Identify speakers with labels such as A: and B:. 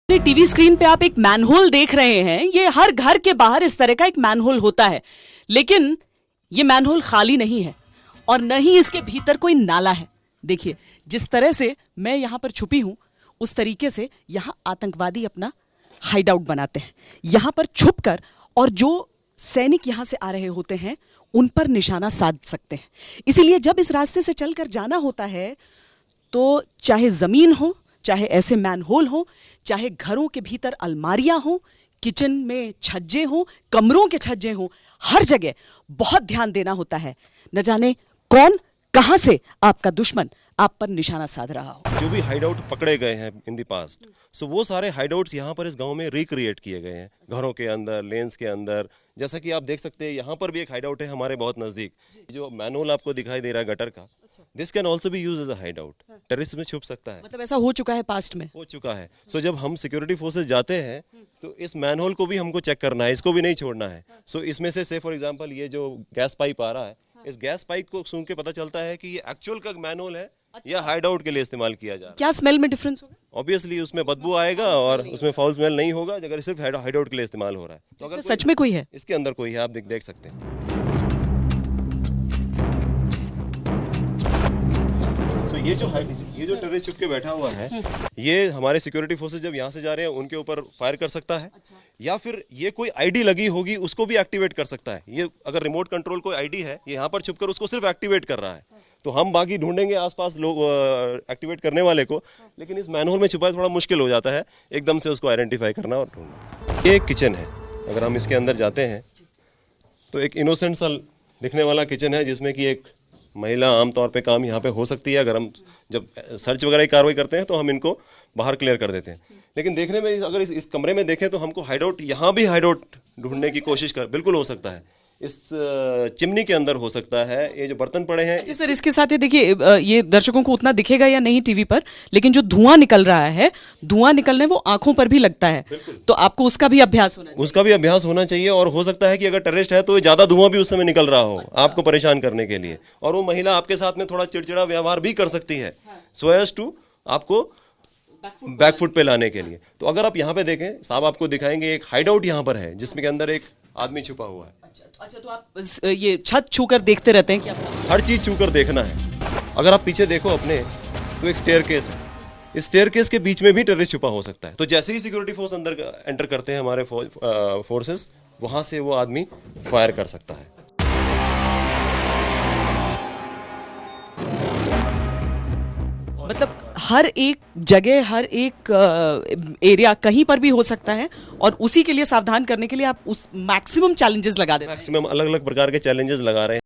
A: TV screen पे आप एक मैनहोल देख रहे हैं। ये हर घर के बाहर इस तरह का एक मैनहोल होता है, लेकिन ये मैनहोल खाली नहीं है और न ही इसके भीतर कोई नाला है। देखिए, जिस तरह से मैं यहां पर छुपी हूं, उस तरीके से यहां आतंकवादी अपना हाइड आउट बनाते हैं। यहां पर छुपकर और जो सैनिक यहां से आ रहे होते हैं उन पर निशाना साध सकते हैं। इसीलिए जब इस रास्ते से चलकर जाना होता है तो चाहे जमीन हो, चाहे ऐसे मैनहोल हो, चाहे घरों के भीतर अलमारियां हो, किचन में छज्जे हो, कमरों के छज्जे हो, हर जगह बहुत ध्यान देना होता है। न जाने कौन कहां से आपका दुश्मन आप पर निशाना साध रहा हो।
B: जो भी हाइडआउट पकड़े गए हैं इन द पास्ट, सो वो सारे हाइडआउट्स यहाँ पर इस गांव में रिक्रिएट किए गए हैं, घरों के अंदर, लेन्स के अंदर। जैसा कि आप देख सकते हैं, यहाँ पर भी एक हाइडआउट है हमारे बहुत नजदीक। जो मैनहोल आपको दिखाई दे रहा है गटर का, this can also be use as a hideout. Terrace में छुप सकता है,
A: मतलब ऐसा हो चुका है, पास्ट में
B: हो चुका है। सो जब हम सिक्योरिटी फोर्सेस जाते हैं तो इस मैनहोल को भी हमको चेक करना है, इसको भी नहीं छोड़ना है। सो इसमें से फॉर एग्जांपल ये जो गैस पाइप आ रहा है, इस गैस पाइप को सूंघ के पता चलता है कि ये एक्चुअल का मैनहोल है या हाइडआउट के लिए इस्तेमाल किया जा रहा है।
A: क्या स्मेल में डिफरेंस होगा?
B: ऑब्वियसली उसमें बदबू आएगा और उसमें फाउल स्मेल नहीं होगा अगर सिर्फ हाइडआउट के लिए इस्तेमाल हो रहा है। तो अगर
A: सच में कोई है,
B: इसके अंदर कोई है, आप देख सकते हैं। तो ये जो टेररिस्ट छुप के बैठा हुआ है, ये हमारे सिक्योरिटी फोर्सेस जब यहाँ से जा रहे हैं उनके ऊपर फायर कर सकता है। या फिर ये कोई आईडी लगी होगी उसको भी एक्टिवेट कर सकता है। ये अगर रिमोट कंट्रोल कोई आईडी है, ये यहाँ पर छुपकर उसको सिर्फ एक्टिवेट कर रहा है, तो हम बाकी ढूंढेंगे आसपास लोग एक्टिवेट करने वाले को, लेकिन इस मैनहोल में छुपा थोड़ा मुश्किल हो जाता है एकदम से उसको आइडेंटिफाई करना और ढूंढना। ये एक किचन है, अगर हम इसके अंदर जाते हैं तो एक इनोसेंट सा दिखने वाला किचन है, जिसमें कि एक महिला आमतौर पे काम यहाँ पे हो सकती है। अगर हम जब सर्च वगैरह की कार्रवाई करते हैं तो हम इनको बाहर क्लियर कर देते हैं, लेकिन देखने में अगर इस कमरे में देखें तो हमको हाइडआउट, यहाँ भी हाइडआउट ढूंढने की कोशिश कर, बिल्कुल हो सकता है। इस चिमनी के अंदर हो सकता है, ये जो बर्तन पड़े हैं।
A: अच्छा सर, इसके साथ ही देखिए, ये दर्शकों को उतना दिखेगा या नहीं टीवी पर, लेकिन जो धुआं निकल रहा है, धुआं निकलने वो आंखों पर भी लगता है, तो आपको उसका भी अभ्यास होना चाहिए।
B: उसका भी अभ्यास होना चाहिए, और हो सकता है कि अगर टेररिस्ट है तो ज्यादा धुआं भी उस समय निकल रहा हो आपको परेशान करने के लिए, और वो महिला आपके साथ में थोड़ा चिड़चिड़ा व्यवहार भी कर सकती है, सो एज टू आपको बैकफुट पे लाने के लिए। तो अगर आप यहाँ पे देखें, साहब आपको दिखाएंगे एक हाइडआउट यहाँ पर है जिसमें के अंदर एक आदमी छुपा हुआ है।
A: अच्छा, तो आप ये छत छूकर देखते रहते हैं क्या?
B: हर चीज छूकर देखना है। अगर आप पीछे देखो अपने, तो एक स्टेयरकेस है, इस स्टेयरकेस के बीच में भी टेररिस्ट छुपा हो सकता है। तो जैसे ही सिक्योरिटी फोर्स अंदर एंटर करते हैं हमारे फोर्सेस, वहां से वो आदमी फायर कर सकता है।
A: मतलब हर एक जगह, हर एक एरिया कहीं पर भी हो सकता है, और उसी के लिए सावधान करने के लिए आप उस मैक्सिमम चैलेंजेस लगा देते हैं।
B: मैक्सिमम अलग अलग प्रकार के चैलेंजेस लगा रहे हैं।